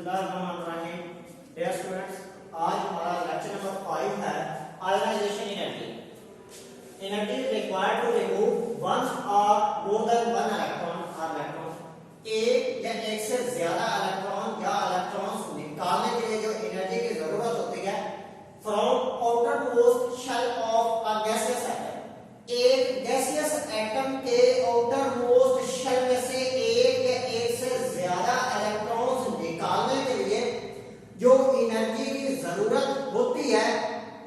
बिस्मिल्लाहिर्रहमानिर्रहीम। Dear students, आज हमारा लेक्चर नंबर 5 है ionization energy. Energy required to remove one और मोर देन वन इलेक्ट्रॉन और इलेक्ट्रॉन, एक या एक से ज्यादा इलेक्ट्रॉन या इलेक्ट्रॉन्स निकालने के लिए जो एनर्जी की जरूरत होती है from outermost shell of a gaseous atom. एक गैसियस एटम के आउटर मोस्ट शेल में से एक या एक से ज्यादा इलेक्ट्रॉन्स निकालने के लिए जो एनर्जी की जरूरत होती है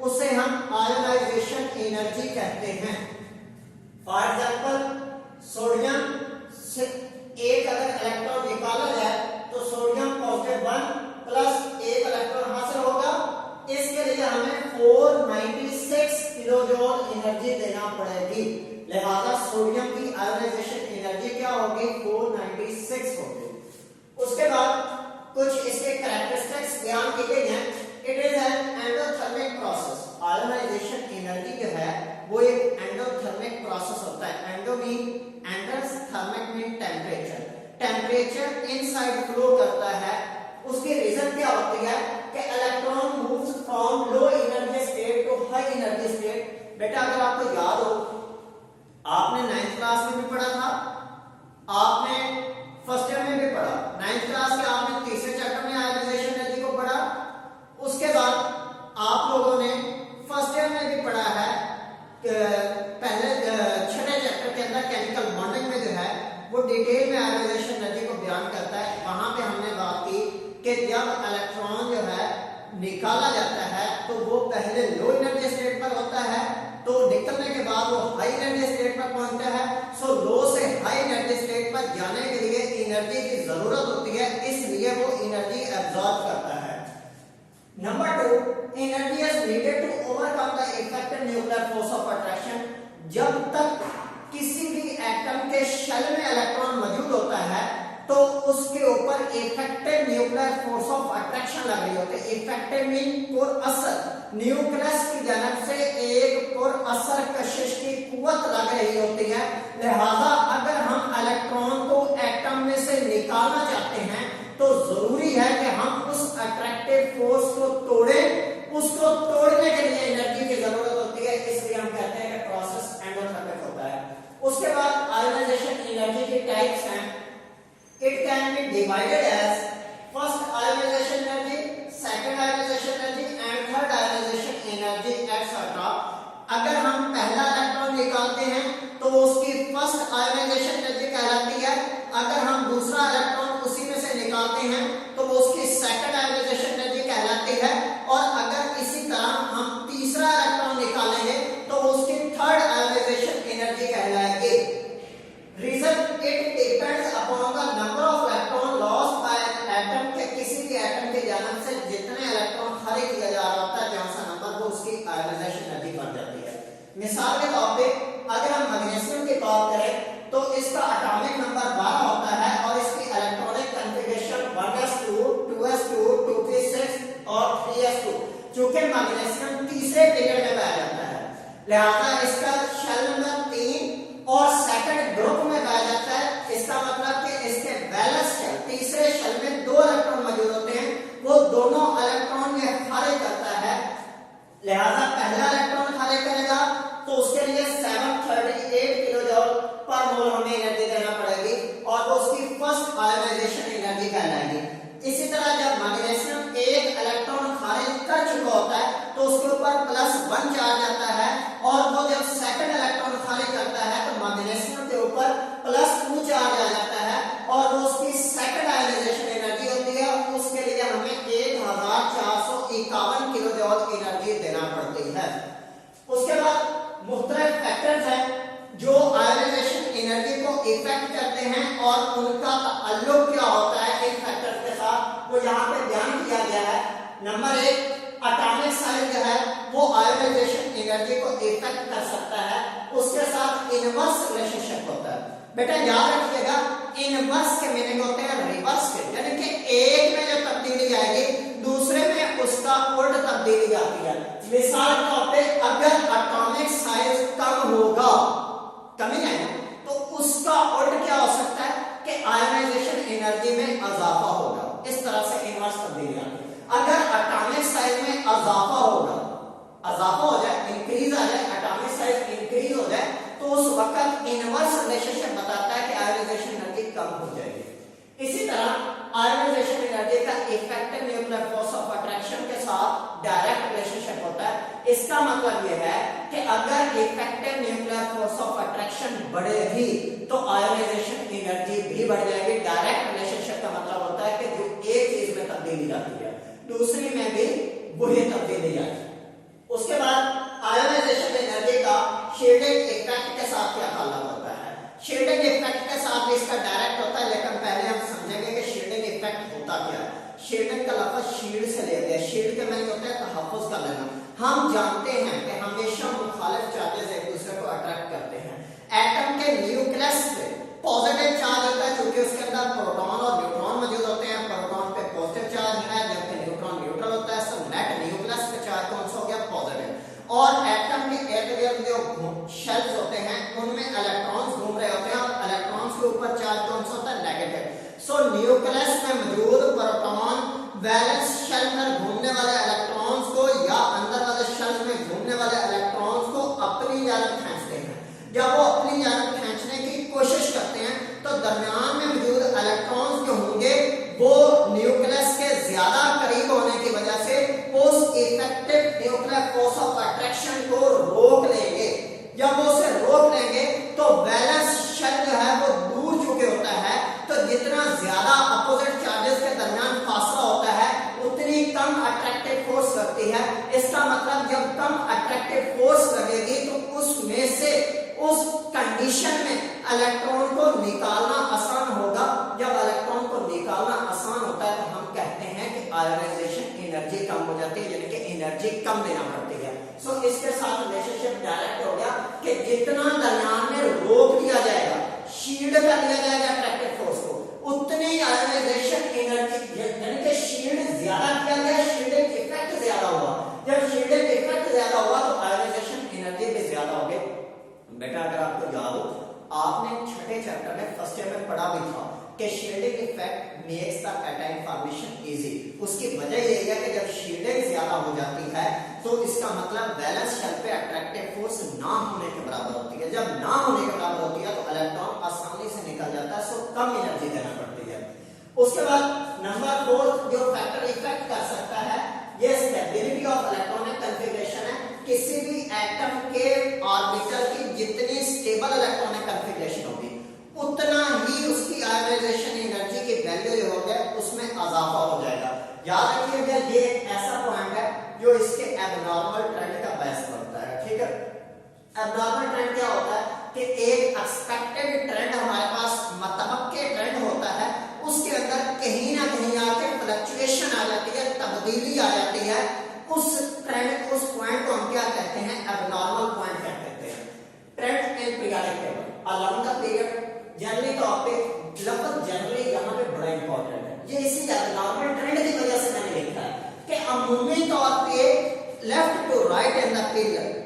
उसे हम आयोनाइजेशन एनर्जी कहते हैं। फॉर एग्जांपल, सोडियम से एक अगर इलेक्ट्रॉन निकाला जाए तो सोडियम पॉजिटिव 1 प्लस एक इलेक्ट्रॉन हासिल होगा। इसके लिए हमें 496 किलोजूल एनर्जी देना पड़ेगी। लिहाजा सोडियम की आयोनाइजेशन एनर्जी क्या होगी? 496 होगी। उसके बाद कुछ इसके कैरेक्टरिस्टिक्स बयान की गई हैं। It is an endothermic process. Ionization energy जो है वो एक एंडोथर्मिक प्रोसेस होता है। Endo mean enders, thermic mean temperature. Temperature inside flow करता है। उसकी रीजन क्या होती है कि electron moves from low energy state to high energy state. बेटा अगर आपको याद हो, आपने 9th क्लास में भी पढ़ा था, आपने फर्स्ट ईयर में भी पढ़ा। 9th क्लास के आपने तीसरे चैप्टर में आयोनाइजेशन एनर्जी को पढ़ा। उसके बाद आप लोगों ने फर्स्ट ईयर में भी पढ़ा है पहले छठे चैप्टर के अंदर केमिकल बॉन्डिंग में जो है वो डिटेल में आयोनाइजेशन एनर्जी को बयान करता है। वहां पे हमने बात की कि जब इलेक्ट्रॉन जो है निकाला जाता है तो वो पहले लो एनर्जी स्टेट पर होता है, तो निकलने के बाद वो हाई एनर्जी स्टेट पर पहुंचता है। सो लो से हाई एनर्जी स्टेट पर जाने के लिए एनर्जी की जरूरत होती है, इसलिए वो एनर्जी एब्जॉर्ब करता है। Number 2, energy is needed to overcome the effective nuclear force of attraction. जब तक किसी भी एटम के शेल में इलेक्ट्रॉन मौजूद होता है तो उसके ऊपर effective nuclear force of attraction लग रही होती है। इफेक्टिव मीन पुरअसर, न्यूक्लियस की जानब से एक पुरअसर कशिश की कुव्वत लग रही होती है। लिहाजा अगर हम इलेक्ट्रॉन को एटम में से निकालना चाहते हैं तो जरूरी है कि हम उस अट्रैक्टिव फोर्स को तोड़ें। उसको तोड़ने के लिए एनर्जी की जरूरत होती है, इसलिए हम कहते हैं कि प्रोसेस एंडोथर्मिक होता है। उसके बाद आयोनाइजेशन एनर्जी के टाइप्स हैं। It can be divided as first ionization energy, second ionization energy and third ionization energy etc. अगर हम पहला इलेक्ट्रॉन निकालते हैं तो उसकी फर्स्ट आयोनाइजेशन एनर्जी कहलाती है। अगर हम दूसरा इलेक्ट्रॉन उसी में से निकालते हैं तो वो उसकी सेकंड आयोनाइजेशन एनर्जी कहलाती है। और अगर इसी तरह हम तीसरा इलेक्ट्रॉन निकालेंगे तो उसकी थर्ड आयोनाइजेशन एनर्जी कहलाएगी। Reason it depends upon the number of electron lost by an atom. के किसी भी एटम के जानब से जितने इलेक्ट्रॉन खाली किया जा रहा होता है जहां से नंबर वो उसकी आयोनाइजेशन एनर्जी बन जाती है। मिसाल के तौर पे अगर हम मैग्नीशियम की बात करें तो इसका एटॉमिक नंबर 12 होता है और इसकी electronic configuration 1s2 2s2 2p6 और 3s2। चूंकि मैग्नीशियम तीसरे पीरियड में पाया जाता है, लिहाजा इसका शेल नंबर 3 और सेकंड ग्रुप में पाया जाता है। इसका मतलब कि इसके वैलेंस शेल, तीसरे शेल में 2 इलेक्ट्रॉन मौजूद होते हैं, वो दोनों इलेक्ट्रॉन ये खाली करता है। लिहाजा पहला इलेक्ट्रॉन खाली करेगा तो उसके लिए 738 किलोजूल पर मोल हमें एनर्जी देना पड़ेगी और वो उसकी फर्स्ट आयोनाइजेशन एनर्जी कहलाएगी। इसी तरह जब मैग्नीशियम एक इलेक्ट्रॉन खारिज कर चुका होता है तो उसके ऊपर +1 चार्ज आता है और वो जब सेकंड इलेक्ट्रॉन खाली करता है तो मैग्नीशियम के ऊपर +2 चार्ज आ जाता है और वो उसकी सेकंड आयोनाइजेशन एनर्जी होती है। उसके लिए हमें 1451 किलोजूल एनर्जी देना पड़ती है। उसके बाद मुख्तलिफ फैक्टर्स हैं जो आयोनाइजेशन एनर्जी को इफेक्ट करते हैं और उनका ताल्लुक क्या होता है इन फैक्टर्स के साथ, वो यहाँ पे बयान किया गया है। नंबर 1, एटॉमिक साइज जो है वो आयोनाइजेशन एनर्जी को इफेक्ट कर सकता है। उसके साथ इनवर्स रिलेशनशिप होता है। बेटा याद रखिएगा, इनवर्स के मीनिंग होते हैं रिवर्स के, यानी कि एक में जो तब्दीली आएगी दूसरे में उसका उल्ट तब्दीली आती है। मिसाल के तौर पे अगर एटॉमिक साइज कम होगा, कमी है, तो उसका उल्ट क्या हो सकता है कि आयोनाइजेशन एनर्जी में इजाफा होगा। इस तरह से इनवर्स तब्दीली आती है। अगर एटॉमिक साइज में इजाफा होगा, इजाफा हो जाए, इंक्रीज आ जाए, एटॉमिक साइज इंक्रीज हो जाए, तो उस वक्त इनवर्स रिलेशनशिप बताता है कि आयोनाइजेशन एनर्जी कम हो जाएगी। इसी तरह आयोनाइजेशन एनर्जी का effective nuclear force of attraction के साथ डायरेक्ट रिलेशनशिप होता है। इसका मतलब यह है कि अगर effective nuclear force of attraction बढ़ेगी तो आयोनाइजेशन एनर्जी भी बढ़ जाएगी। डायरेक्ट रिलेशनशिप का मतलब होता है कि जो एक चीज में तब्दीली जाती है दूसरी में भी वही तब्दीली जाती है। उसके बाद आयोनाइजेशन एनर्जी का शील्डिंग इफेक्ट के साथ क्या ताल्लुक होता है? शील्डिंग इफेक्ट के साथ भी इसका डायरेक्ट होता है, लेकिन पहले हम समझेंगे कि शील्डिंग इफेक्ट होता क्या है। शील्डिंग का लफ्ज शील्ड से लिया गया। शील्ड के मतलब होता है तहफ्फुज कर लेना। हम जानते हैं कि हमेशा मुखालिफ चार्जेस एक दूसरे को अट्रैक्ट करते हैं। एटम के न्यूक्लियस पे पॉजिटिव चार्ज होता है क्योंकि उसके अंदर प्रोटॉन और न्यूट्रॉन मौजूद होते हैं। प्रोटॉन पे पॉजिटिव चार्ज है जबकि न्यूट्रॉन न्यूट्रल होता है। सो नेट न्यूक्लियस पे चार्ज कौन सा हो गया? पॉजिटिव। और एटम के इर्द-गिर्द जो शेल्स होते हैं उनमें इलेक्ट्रॉन्स घूम रहे होते हैं और इलेक्ट्रॉन्स के ऊपर चार्ज कौन सा होता है? नेगेटिव। सो न्यूक्लियस में मौजूद प्रोटॉन वैलेंस शेल में घूमने वाले इलेक्ट्रॉन्स को या अंदर वाले शेल में घूमने वाले इलेक्ट्रॉन्स को अपनी जानब खींचते हैं। जब वो अपनी जानब खींचने की कोशिश करते हैं तो दरमियान में मौजूद इलेक्ट्रॉन्स जो होंगे वो न्यूक्लियस के ज्यादा करीब होने की वजह से उस effective nuclear force of attraction को रोक लेंगे। जब वो उसे रोक लेंगे तो वैलेंस शेल जो है वो दूर चुके होता है, तो जितना ज्यादा अपोजिट चार्जेस के दरमियान फासला होता है उतनी कम अट्रैक्टिव फोर्स लगती है। इसका मतलब जब कम अट्रैक्टिव फोर्स लगेगी तो उसमें से उस कंडीशन में इलेक्ट्रॉन को निकालना आसान होगा। जब इलेक्ट्रॉन को निकालना आसान होता है तो हम कहते हैं कि आयोनाइजेशन एनर्जी कम हो जाती है, यानी कि एनर्जी कम देना पड़ती है। सो इसके साथ रिलेशनशिप डायरेक्ट हो गया कि जितना दरमियान में रोक दिया जाएगा, शील्ड कर दिया जाएगा अट्रैक्टिव फोर्स को, उतनी आयोनाइजेशन एनर्जी, यानी कि शील्ड ज्यादा किया गया, शील्डिंग इफेक्ट ज्यादा हुआ। जब शील्डिंग इफेक्ट ज्यादा हुआ तो आयोनाइजेशन एनर्जी भी ज्यादा हो गई। बेटा अगर आपको याद हो, आपने छठे चैप्टर में फर्स्ट ईयर में पढ़ा भी था कि shielding effect makes the atomic formation easy. उसकी वजह यही है कि जब शील्डिंग ज्यादा हो जाती है तो इसका मतलब वैलेंस शेल पे अट्रैक्टिव फोर्स ना होने के बराबर होती है। जब ना होने के बराबर होती है तो इलेक्ट्रॉन आसानी से निकल जाता है, सो कम एनर्जी देना पड़ती है। उसके बाद नंबर 4 जो फैक्टर इफेक्ट कर सकता है ये स्टेबिलिटी ऑफ इलेक्ट्रॉनिक कॉन्फ़िगरेशन है। किसी भी एटम के ऑर्बिटल की जितनी स्टेबल इलेक्ट्रॉनिक कॉन्फ़िगरेशन होगी उतना ही उसकी आयोनाइजेशन एनर्जी की वैल्यू जो होगा उसमें इजाफा हो जाएगा। याद रखिएगा ये एक ऐसा पॉइंट है जो इसके एबनॉर्मल ट्रेंड का बहस करता है। ठीक है, एबनॉर्मल ट्रेंड क्या होता है कि एक एक्सपेक्टेड ट्रेंड हमारे पास मतवक्के ट्रेंड होता है, उसके अंदर कहीं ना कहीं आके फ्लक्चुएशन आ जाती है, तब्दीली आ जाती है। उस ट्रेंड, उस पॉइंट को हम क्या कहते हैं? एबनॉर्मल पॉइंट कहते हैं। Trend in periodic table along the period, generally तौर पे लफ्ज जनरली यहाँ पे बड़ा इंपॉर्टेंट है। ये इसी एबनॉर्मल ट्रेंड की वजह से मैंने लिखा है कि अमूमी तौर पे left to right in the period,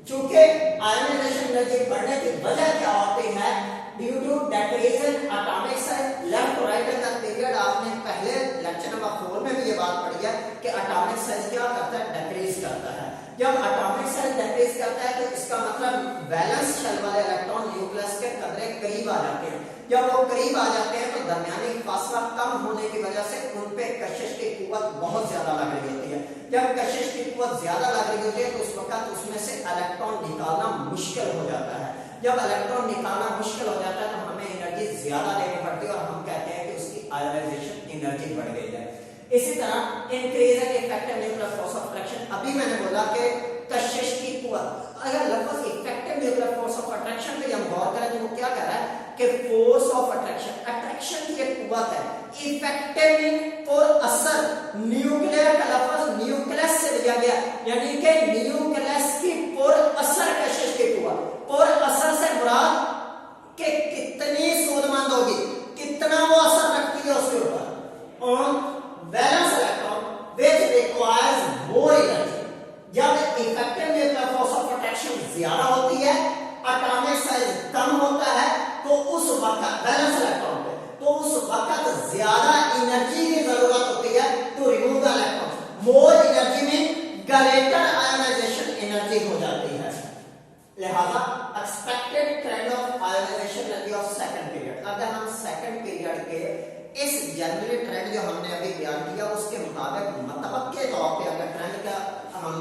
चूंकि आयोनाइजेशन एनर्जी बढ़ने की वजह क्या होती है? Due to decrease in atomic size left to right in the period. आपने पहले लेक्चर नंबर 4 में भी ये बात पढ़ी है कि एटॉमिक साइज क्या करता है? डिक्रीज करता है। जब एटॉमिक साइज डिक्रीज करता है तो इसका मतलब वैलेंस शेल वाले इलेक्ट्रॉन न्यूक्लियस के कदरे करीब आ जाते हैं। जब वो करीब आ जाते हैं तो दरमियानी फासला कम होने की वजह से उन पे कशिश की कुव्वत बहुत ज्यादा लग रही होती है। जब कशिश की कुव्वत ज्यादा लग रही होती है तो उस वक्त उसमें से इलेक्ट्रॉन निकालना मुश्किल हो जाता है। जब इलेक्ट्रॉन निकालना मुश्किल हो जाता है तो हमें एनर्जी ज्यादा देनी पड़ती है और हम कहते हैं कि उसकी आयोनाइजेशन एनर्जी बढ़ गई है। इसी तरह increase in effective nuclear force of attraction, अभी मैंने बोला कि कशिश की कुव्वत, अगर लफ्ज effective nuclear force of attraction पे हम गौर करें तो वो क्या कह रहा है कि फोर्स ऑफ अट्रैक्शन, अट्रैक्शन की एक कुव्वत है। इफेक्टिव और असर, न्यूक्लियर का लफ्ज न्यूक्लियस से लिया गया, यानी कि न्यूक्लियस की पुर असर कशिश की कुव्वत। पुर असर से मुराद कि कितनी सूदमंद होगी, कितना वो असर रखती है उसके ऊपर। और valence electron which requires more energy, जब effective nuclear force of attraction ज्यादा होती है, एटॉमिक साइज कम होता है, तो उस वक्त वैलेंस इलेक्ट्रॉन पे, तो उस वक्त ज्यादा एनर्जी की जरूरत होती है टू मोर एनर्जी में ग्रेटर आयोनाइजेशन एनर्जी हो जाती है। लिहाजा expected trend of ionization energy of second period, अगर हम सेकंड पीरियड के इस जनरली ट्रेंड जो हमने अभी बयान किया उसके मुताबिक मतलब के तौर पे अगर ट्रेंड का हम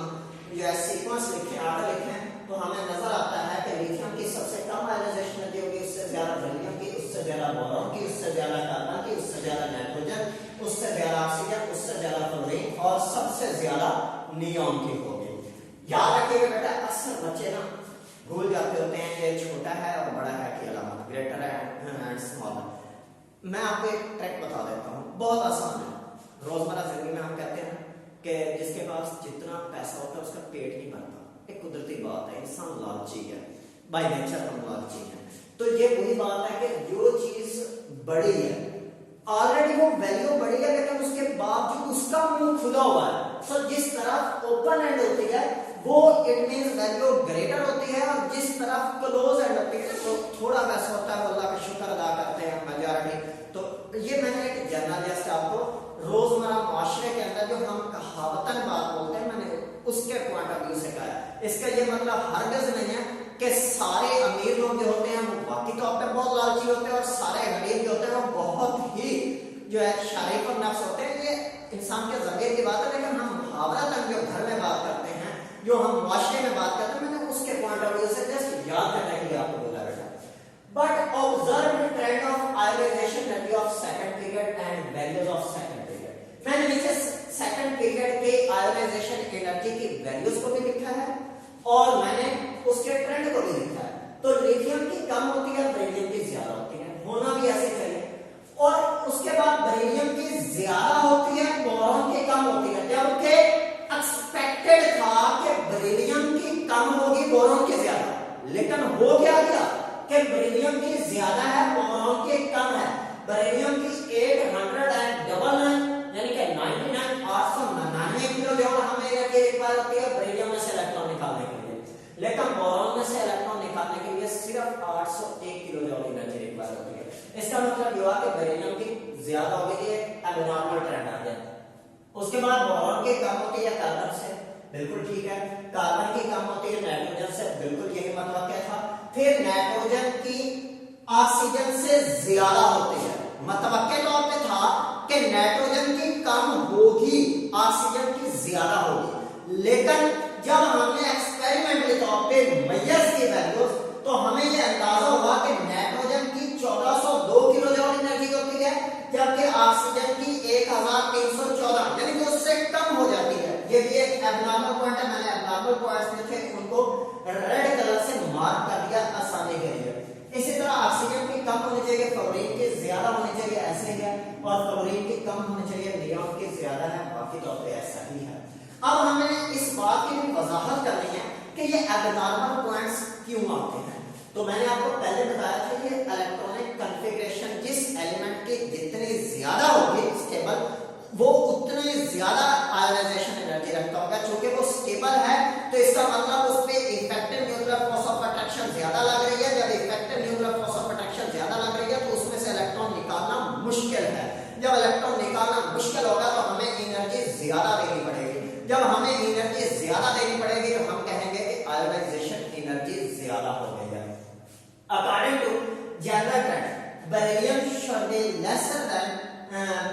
जो है सीक्वेंस लिखें, आर्डर लिखें, तो हमें नजर आता है कि लिथियम की सबसे कम आयोनाइजेशन एनर्जी होगी, उससे ज्यादा बेरिलियम की, उससे ज्यादा बोरॉन की, उससे ज्यादा कार्बन की, उससे ज्यादा नाइट्रोजन, उससे ज्यादा ऑक्सीजन, उससे ज्यादा फ्लोरीन और सबसे ज्यादा नियॉन की होगी। याद रखिएगा बेटा, अक्सर बच्चे ना भूल जाते होते हैं कि छोटा है और बड़ा है की अलामत, ग्रेटर है एंड स्मॉल। मैं आपको एक ट्रिक बता देता हूँ, बहुत आसान है। रोजमर्रा जिंदगी में हम कहते हैं कि जिसके पास जितना पैसा होता है उसका पेट नहीं भरता, एक कुदरती बात है, इंसान लालची है, बाय नेचर हम लालची हैं। तो ये वही बात है कि जो चीज बड़ी है ऑलरेडी वो वैल्यू बड़ी है, लेकिन उसके बावजूद उसका मुंह खुला हुआ है। सो जिस तरफ ओपन एंड होती है वो इट मींस वैल्यू ग्रेटर होती है, और जिस तरफ क्लोज एंड होती है तो थोड़ा वैसा होता है, अल्लाह का शुक्र अदा करते हैं मेजॉरिटी। तो ये मैंने एक जनरल जस्ट आपको रोजमर्रा माशरे के अंदर जो हम कहावतन बात बोलते हैं मैंने उसके पॉइंट ऑफ व्यू से कहा है। इसका ये मतलब हरगिज़ नहीं है कि सारे अमीर लोग जो होते हैं वो बाकी तौर पे बहुत लालची होते हैं और सारे गरीब जो होते हैं वो बहुत ही जो है शरीफ और नफ्स होते हैं। ये इंसान के ज़मीर की बात है, लेकिन हम मुहावरतन जो घर में बात करते हैं, जो हम माशरे में बात करते हैं, मैंने उसके पॉइंट ऑफ व्यू से जस्ट याद करने के लिए आपको बोला बेटा। But observe the trend of ionization energy of second period and values of second period. मैंने नीचे सेकंड पीरियड के आयोनाइजेशन एनर्जी की वैल्यूज को भी लिखा है और मैंने उसके ट्रेंड को भी लिखा है। तो लिथियम की कम होती है, बेरिलियम की ज्यादा होती है, होना भी ऐसे चाहिए। और उसके बाद बेरिलियम की ज्यादा होती है, बोरॉन की कम होती है, जबकि एक्सपेक्टेड था कि बेरिलियम की कम होगी, बोरॉन की ज्यादा, लेकिन हो क्या गया कि बेरिलियम की ज्यादा है, बोरॉन की कम है। बेरिलियम की 899 यानी कि 99 899 किलो जूल हमें रिक्वायर होती है बेरिलियम में से इलेक्ट्रॉन निकालने के लिए, लेकिन बोरॉन में से इलेक्ट्रॉन निकालने के लिए सिर्फ 801 किलो जूल एनर्जी रिक्वायर होती है। इसका मतलब ये हुआ कि बेरिलियम की ज्यादा हो गई, एबनॉर्मल ट्रेंड आ गया। उसके बाद बोरॉन की कम होती है कार्बन से, बिल्कुल ठीक है, कार्बन की कम होती है नाइट्रोजन से, बिल्कुल यही मतलब क्या था। फिर नाइट्रोजन की ऑक्सीजन से ज्यादा होती है, मतलब के तौर पे था कि नाइट्रोजन की कम होगी, ऑक्सीजन की ज्यादा होगी। लेकिन जब हमने एक्सपेरिमेंट के तौर पे मेजर्स की वैल्यूज, तो हमें यह अंदाजा हुआ कि नाइट्रोजन की 1402 किलो जूल एनर्जी होती है, जबकि ऑक्सीजन की 1314 यानी कि उससे कम हो जाती है। ये भी एक एबनॉर्मल पॉइंट है, मैंने एबनॉर्मल पॉइंट्स में थे उनको रेड कलर से मार्क कर दिया आसानी के लिए। इसी तरह ऑक्सीजन की कम होनी चाहिए, फ्लोरीन की ज्यादा होनी चाहिए, ऐसे ही है, और फ्लोरीन की कम होनी चाहिए, नियॉन की ज्यादा है, बाकी तौर पे ऐसा ही है। अब हमें इस बात की भी वजाहत करनी है कि ये एबनॉर्मल पॉइंट्स क्यों आते हैं। तो मैंने आपको पहले बताया था कि इलेक्ट्रॉनिक कॉन्फ़िगरेशन जिस एलिमेंट की जितनी ज्यादा होगी स्टेबल, वो उतनी ज्यादा आयोनाइजेशन एनर्जी रखता होगा। चूंकि वो स्टेबल है तो इसका मतलब उस पे effective nuclear force of attraction ज्यादा लग रही है। जब effective nuclear force of attraction ज्यादा लग रही है तो उसमें से इलेक्ट्रॉन निकालना मुश्किल है। जब इलेक्ट्रॉन निकालना मुश्किल होगा तो हमें एनर्जी ज्यादा देनी पड़ेगी। जब हमें एनर्जी ज्यादा देनी पड़ेगी तो हम कहेंगे कि आयोनाइजेशन एनर्जी ज्यादा हो गई है। According to general trend, beryllium should be lesser than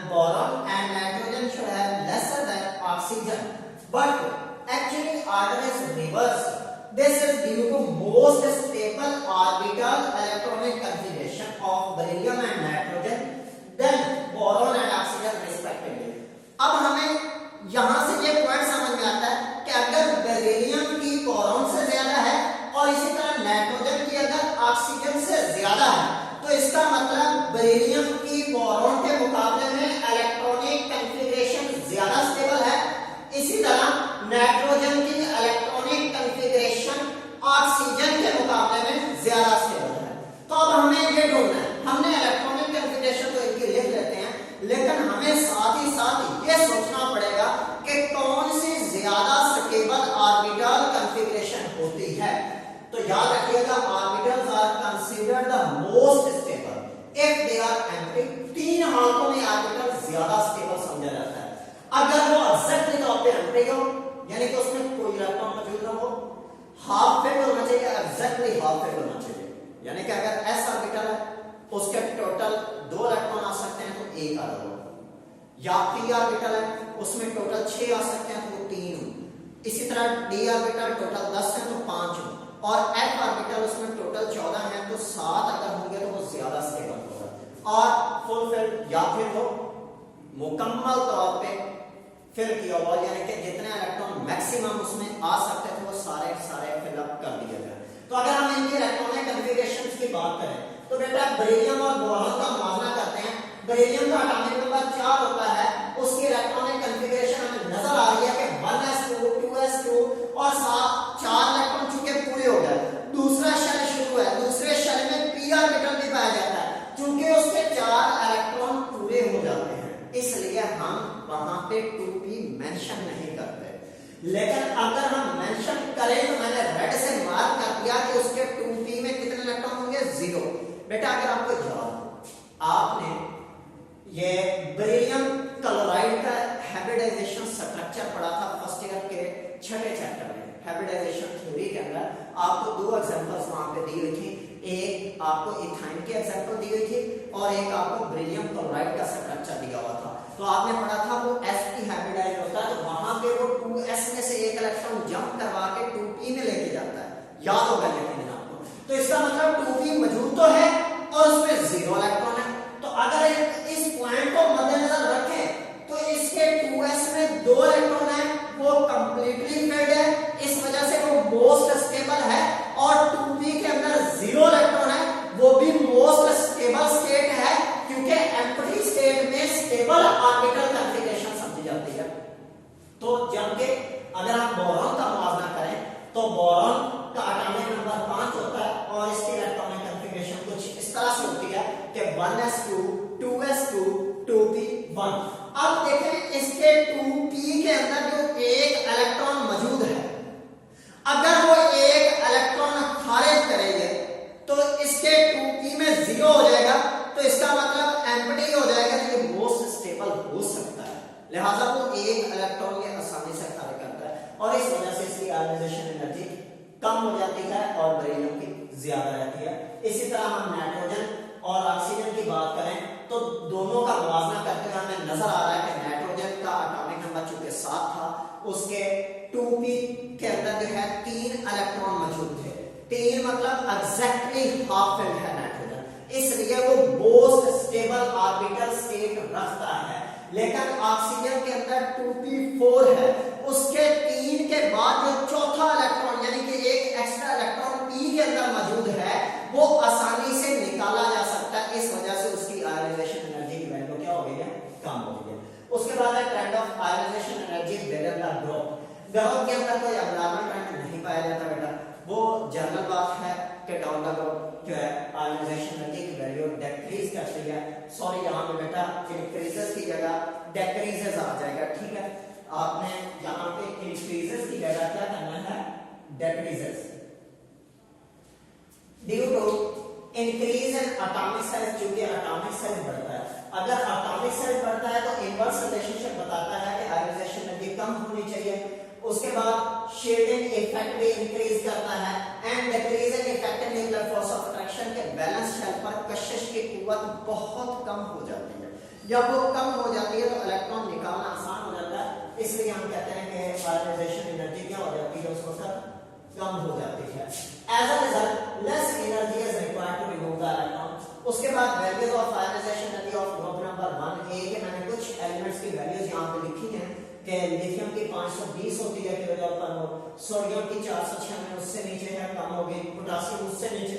boron and nitrogen should have lesser than oxygen, but actually order is reversed. This is due to most stable orbital electronic configuration of beryllium and nitrogen than boron and oxygen respectively. अब हमें यहां से ये point समझ में आता है कि अगर बेरिलियम की बोरॉन से ज्यादा है और इसी तरह नाइट्रोजन की अगर ऑक्सीजन से ज्यादा है, तो इसका मतलब बेरिलियम की बोरॉन के मुकाबले में इलेक्ट्रॉनिक कॉन्फ़िगरेशन ज्यादा स्टेबल है। इसी तरह नाइट्रोजन की इलेक्ट्रॉनिक कॉन्फ़िगरेशन ऑक्सीजन के मुकाबले में ज्यादा स्टेबल है। तो अब हमें ये ढूंढना है, हमने इलेक्ट्रॉनिक कॉन्फ़िगरेशन तो इनकी लिख लेते हैं, लेकिन हमें साथ ही साथ ये सोचना पड़ेगा कि कौन सी ज्यादा स्टेबल ऑर्बिटल कॉन्फ़िगरेशन होती है। तो याद रखिएगा, orbitals are considered the most stable if they are empty. तीन हालतों में ऑर्बिटल ज्यादा स्टेबल समझा जाता है। अगर वो एग्जैक्टली तौर पे एम्प्टी हो यानी कि उसमें कोई इलेक्ट्रॉन मौजूद ना हो, हाफ फिल्ड होना चाहिए, एग्जैक्टली हाफ फिल्ड होना चाहिए, यानी कि अगर s ऑर्बिटल है उसके टोटल 2 इलेक्ट्रॉन आ सकते हैं तो 1 आ रहा होगा, या p ऑर्बिटल है उसमें टोटल 6 आ सकते हैं तो 3 हो, इसी तरह d ऑर्बिटल टोटल 10 है तो 5 हो, और f ऑर्बिटल उसमें टोटल 14 है तो 7 अगर होंगे तो वो ज्यादा स्टेबल होगा, और फुल फिल्ड या फिर वो मुकम्मल तौर पे फिल किया हुआ यानी कि जितने इलेक्ट्रॉन मैक्सिमम उसमें आ सकते थे वो सारे फिल अप कर दिए गए। तो अगर हम इनके इलेक्ट्रॉनिक कॉन्फ़िगरेशंस की बात करें तो बेटा बेरिलियम और बोरॉन का मुआवजा करते हैं। बेरिलियम का एटॉमिक नंबर 4 होता है, उसकी इलेक्ट्रॉनिक कॉन्फ़िगरेशन हमें नजर आ रही है कि 1s2 2s2 और 4 इलेक्ट्रॉन चुके पूरे हो गए, दूसरा शेल शुरू है, दूसरे शेल में p ऑर्बिटल भी पाया जाता है, क्योंकि उसके 4 इलेक्ट्रॉन पूरे हो जाते हैं इसलिए हम वहां पे 2p मेंशन नहीं करते। लेकिन अगर हम मेंशन करें तो मैंने रेड से मार्क कर दिया कि उसके 2p में कितने इलेक्ट्रॉन होंगे, 0। बेटा अगर आपको याद हो आपने ये बेरिलियम क्लोराइड का हाइब्रिडाइजेशन स्ट्रक्चर पढ़ा था फर्स्ट ईयर के 6वें चैप्टर में, हाइब्रिडाइजेशन थ्योरी के अंदर आपको 2 एग्जांपल्स वहां पे दी हुई थी, एक आपको इथाइन की एग्जांपल दी हुई थी और एक आपको बेरिलियम क्लोराइड का स्ट्रक्चर दिया हुआ था। तो आपने पढ़ा था वो sp हाइब्रिडाइज होता है तो वहां पे वो 2s में से एक इलेक्ट्रॉन जंप करवा के 2p में लेके जाता है, याद होगा लेकिन आपको। तो इसका मतलब 2p मौजूद तो है और उसमें 0 इलेक्ट्रॉन है, तो अगर इस पॉइंट को मद्देनजर रखें तो इसके 2s में 2 इलेक्ट्रॉन है, वो कंप्लीटली फिल्ड है, इस वजह से वो मोस्ट स्टेबल है, और 2p के अंदर 0 इलेक्ट्रॉन है, वो भी मोस्ट स्टेबल स्टेट है क्योंकि एम्प्टी स्टेट में स्टेबल ऑर्बिटल कॉन्फ़िगरेशन समझी जाती है। तो जबकि अगर हम बोरॉन का मुआवजा करें तो बोरॉन का एटॉमिक नंबर 5 होता है और इसकी इलेक्ट्रॉनिक कॉन्फ़िगरेशन कुछ इस तरह से होती है कि 1s2 2s2 2p1। अब देखें इसके 2p के अंदर जो एक इलेक्ट्रॉन मौजूद है, अगर वो एक इलेक्ट्रॉन खारिज करेंगे तो इसके 2p में 0 हो जाएगा, तो इसका मतलब एम्प्टी हो जाएगा, तो ये मोस्ट स्टेबल हो सकता है, लिहाजा वो एक इलेक्ट्रॉन ये आसानी से कार्य करता है और इस वजह से इसकी आयोनाइजेशन एनर्जी कम हो जाती है और बेरिलियम की ज्यादा रहती है। इसी तरह हम नाइट्रोजन और ऑक्सीजन की बात करें तो दोनों का मुवाजना करते हुए हमें नजर आ रहा है कि नाइट्रोजन का एटॉमिक नंबर चूंकि 7 था, उसके 2p के अंदर जो है 3 इलेक्ट्रॉन मौजूद थे, 3 मतलब एग्जैक्टली हाफ फिल्ड है नाइट्रोजन, इसलिए वो मोस्ट स्टेबल ऑर्बिटल स्टेट रखता है। लेकिन ऑक्सीजन के अंदर 2p4 है, उसके 3 के बाद जो चौथा इलेक्ट्रॉन यानी कि एक एक्स्ट्रा इलेक्ट्रॉन p के अंदर मौजूद है वो आसानी से निकाला जा सकता है, इस वजह से उसकी आयोनाइजेशन एनर्जी की वैल्यू क्या हो गई है, कम हो गई है। उसके बाद है trend of ionization energy with the group. Group के अंदर कोई अबनॉर्मल ट्रेंड नहीं पाया जाता बेटा, वो जनरल बात है कि डाउन द ग्रुप जो है आयोनाइजेशन एनर्जी की वैल्यू डिक्रीज करती है, सॉरी यहां पे बेटा इंक्रीजेस की जगह डिक्रीजेस आ जाएगा, ठीक है, आपने यहां पे इंक्रीजेस की जगह क्या करना है, decreases. Due to increase in atomic size, चूंकि एटॉमिक साइज बढ़ता है, अगर एटॉमिक साइज बढ़ता है तो इनवर्स रिलेशनशिप बताता है कि आयोनाइजेशन एनर्जी कम होनी चाहिए। उसके बाद शेडिंग इफेक्ट भी इंक्रीज करता है and decrease in effective nuclear force of attraction के बैलेंस शेल पर कशिश की कुव्वत बहुत कम हो जाती है, जब वो कम हो जाती है तो इलेक्ट्रॉन निकालना आसान हो जाता है, इसलिए हम कहते हैं कि आयोनाइजेशन एनर्जी क्या हो जाती है, उस वक्त कम हो जाती है। As a result less energy is required to remove the electron. उसके बाद values of ionization energy of group number 1A के मैंने कुछ एलिमेंट्स की वैल्यूज यहां पे लिखी हैं कि लिथियम की 520 होती है किलोजूल पर मोल, सोडियम की 496 उससे नीचे है, कम होगी, पोटेशियम उससे नीचे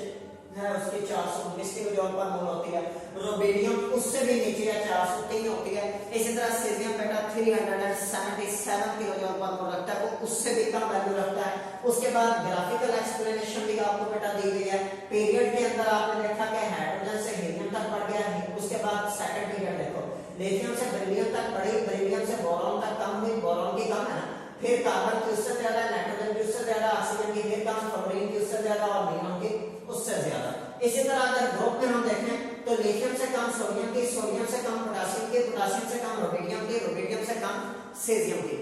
है, उसकी 419 किलोजूल पर मोल होती है, रुबिडियम उससे भी नीचे है, 403 होती है, इसी तरह सीजियम बेटा 377 किलोजूल पर मोल रखता है, वो उससे भी कम वैल्यू रखता है। उसके बाद ग्राफिकल एक्सप्लेनेशन भी आपको बेटा दी गई है, पीरियड के अंदर आपने देखा कि हाइड्रोजन से हीलियम तक बढ़ गया है, उसके बाद सेकंड पीरियड देखो लिथियम से बेरिलियम तक बढ़ी, बेरिलियम से बोरॉन तक कम हुई, बोरॉन की कम है, फिर कार्बन की उससे ज्यादा, नाइट्रोजन की उससे ज्यादा, ऑक्सीजन की फिर कम, फ्लोरीन की उससे ज्यादा और नियोन की उससे ज्यादा। इसी तरह अगर ग्रुप में हम देखें तो लिथियम से कम सोडियम की, सोडियम से कम पोटेशियम की, पोटेशियम से कम रुबिडियम की, रुबिडियम से कम सीजियम की।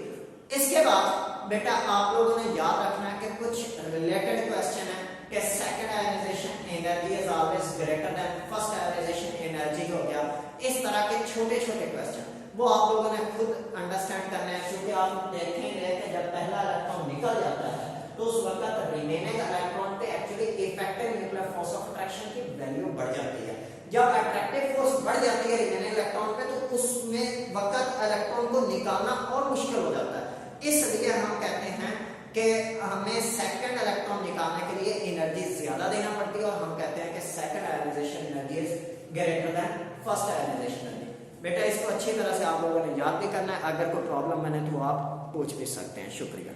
इसके बाद बेटा आप लोगों ने याद रखना है कि कुछ रिलेटेड क्वेश्चन है कि second ionization energy is always greater than first ionization energy हो गया। इस तरह के छोटे छोटे क्वेश्चन वो आप लोगों ने खुद अंडरस्टैंड करना है, क्योंकि आप देखेंगे कि जब पहला इलेक्ट्रॉन निकल जाता है तो उस वक्त रिमेनिंग इलेक्ट्रॉन पे actually effective nuclear force of attraction की वैल्यू बढ़ जाती है। जब अट्रैक्टिव फोर्स बढ़ जाती है रिमेनिंग इलेक्ट्रॉन पे तो उसमें वक्त इलेक्ट्रॉन को निकालना और मुश्किल हो जाता है। इसलिए हम कहते हैं कि हमें सेकंड इलेक्ट्रॉन निकालने के लिए एनर्जी ज्यादा देना पड़ती है, और हम कहते हैं कि second ionization energy is greater than first ionization energy. बेटा इसको अच्छी तरह से आप लोगों ने याद भी करना है, अगर कोई प्रॉब्लम बने तो आप पूछ भी सकते हैं। शुक्रिया।